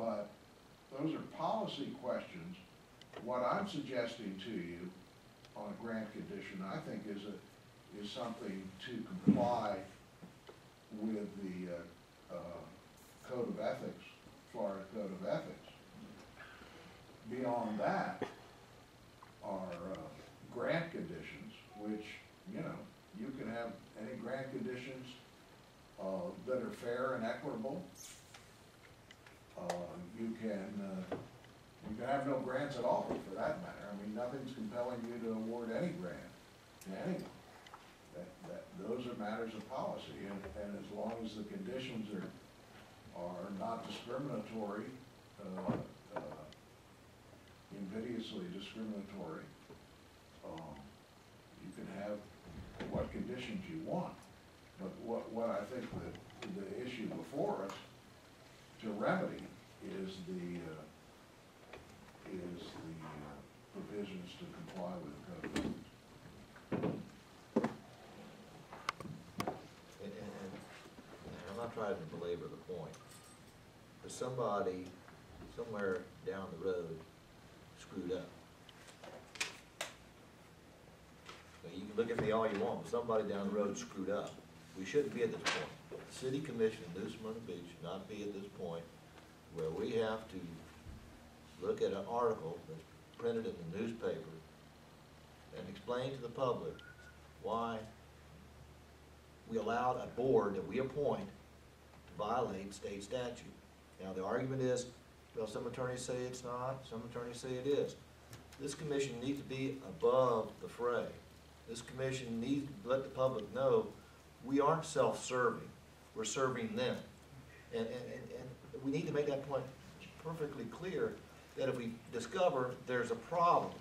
but those are policy questions. What I'm suggesting to you on a grant condition, I think, is something to comply with the Code of Ethics, Florida Code of Ethics. Beyond that are grant conditions, which, you know, you can have any grant conditions that are fair and equitable. You can have no grants at all, for that matter. I mean, nothing's compelling you to award any grant to anyone. Those are matters of policy, and as long as the conditions are not discriminatory, invidiously discriminatory, you can have what conditions you want. But what I think the issue before us to remedy is the provisions to comply with the Code of Ethics. And I'm not trying to belabor the point, but somebody somewhere down the road screwed up. Now, you can look at me all you want, but somebody down the road screwed up. We shouldn't be at this point. The City Commission in New Smyrna Beach should not be at this point where we have to look at an article that's printed in the newspaper and explain to the public why we allowed a board that we appoint to violate state statute. Now, the argument is, well, some attorneys say it's not, some attorneys say it is. This commission needs to be above the fray. This commission needs to let the public know we aren't self-serving, we're serving them. And we need to make that point perfectly clear, that if we discover there's a problem,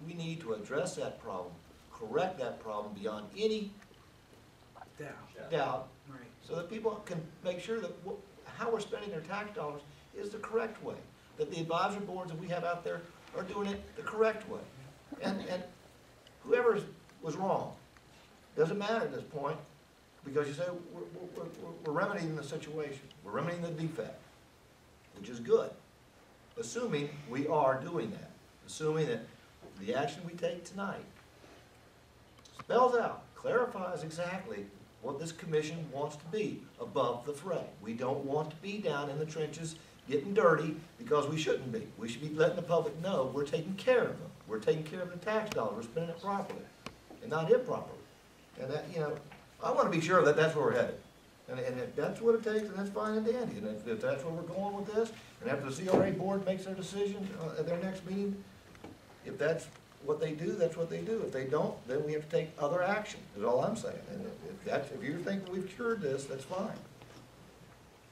we need to address that problem, correct that problem beyond any doubt, Right. so that people can make sure that how we're spending their tax dollars is the correct way, that the advisory boards that we have out there are doing it the correct way. And whoever was wrong, doesn't matter at this point, because you say we're remedying the situation, we're remedying the defect, which is good, assuming we are doing that, assuming that the action we take tonight spells out, clarifies exactly what this commission wants to be, above the fray. We don't want to be down in the trenches getting dirty because we shouldn't be. We should be letting the public know we're taking care of them. We're taking care of the tax dollar, we're spending it properly and not improperly. And that, you know, I want to be sure that that's where we're headed. And if that's what it takes, then that's fine and dandy. And if that's where we're going with this, and after the CRA board makes their decision at their next meeting, if that's what they do, that's what they do. If they don't, then we have to take other action, is all I'm saying. And if you think we've cured this, that's fine.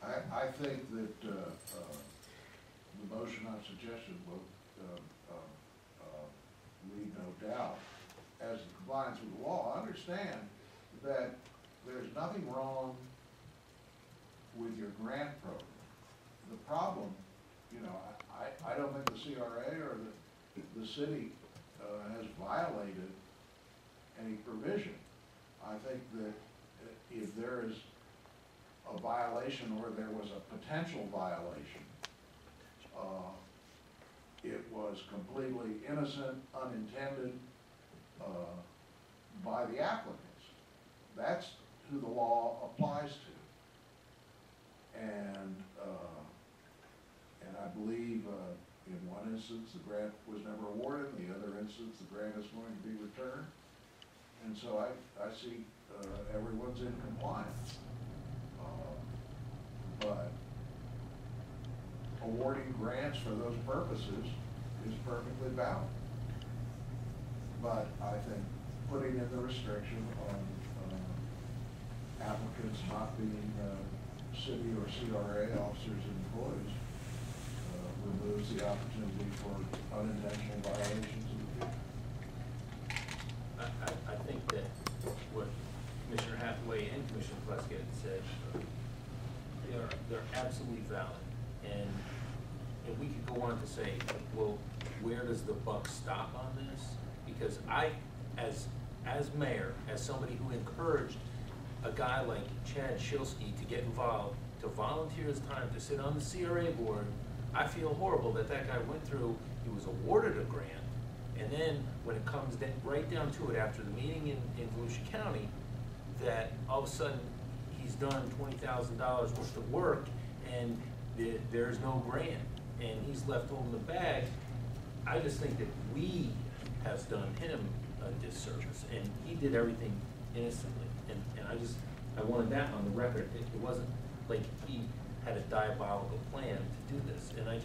I think that the motion I've suggested will leave no doubt as to compliance with the law. Understand that there's nothing wrong with your grant program. The problem, you know, I don't think the CRA or the city has violated any provision. I think that if there is a violation or there was a potential violation, it was completely innocent, unintended by the applicants. That's who the law applies to. And I believe in one instance the grant was never awarded, in the other instance the grant is going to be returned. And so I see everyone's in compliance. But awarding grants for those purposes is perfectly valid. But I think putting in the restriction on applicants not being city or CRA officers and employees removes the opportunity for unintentional violations of the people. I think that what Commissioner Hathaway and Commissioner Pleskett said, they're absolutely valid. And we could go on to say, well, where does the buck stop on this? Because I, as mayor, as somebody who encouraged a guy like Chad Shilsky to get involved, to volunteer his time to sit on the CRA board I feel horrible that that guy went through, he was awarded a grant, and then when it comes right down to it, after the meeting in Volusia County, that all of a sudden, he's done $20,000 worth of work, and there's no grant, and he's left holding the bag. I just think that we have done him a disservice, and he did everything innocently, and I wanted that on the record. It wasn't like he had a diabolical plan to do this, and I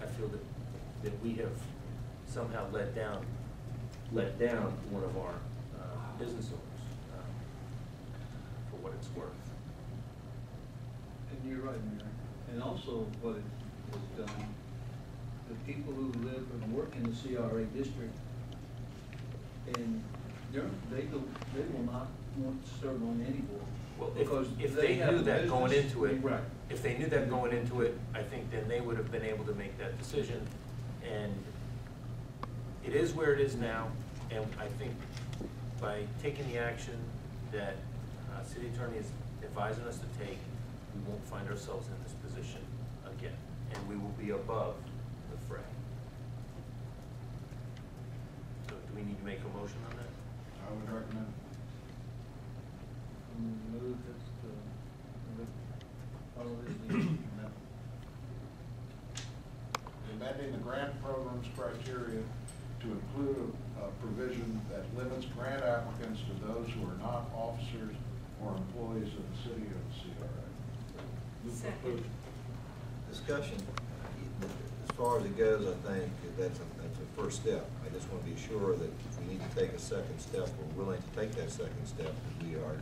feel that we have somehow let down one of our business owners for what it's worth. And you're right, Mayor. And also what it has done, the people who live and work in the CRA district, and they will not want to serve on any board. Well, Because if they have knew a that going business- into it, Right. if they knew that going into it, I think then they would have been able to make that decision. And it is where it is now, and I think by taking the action that city attorney is advising us to take, we won't find ourselves in this position again, and we will be above the fray. So do we need to make a motion on that? I would recommend. Move this to, follow this. Amending the grant program's criteria to include a provision that limits grant applicants to those who are not officers or employees of the city or the CRA. Second. Discussion, as far as it goes, I think that's a first step. I just want to be sure that we need to take a second step. We're willing to take that second step. We are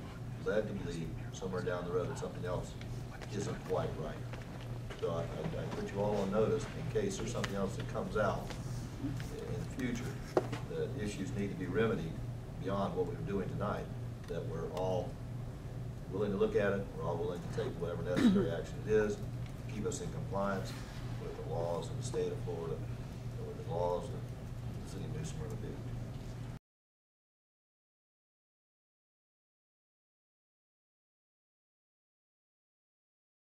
glad to believe somewhere down the road that something else isn't quite right. So I put you all on notice in case there's something else that comes out in the future, that issues need to be remedied beyond what we're doing tonight, that we're all willing to look at it, we're all willing to take whatever necessary action it is, to keep us in compliance with the laws of the state of Florida, and with the laws of the city of New Smyrna Beach.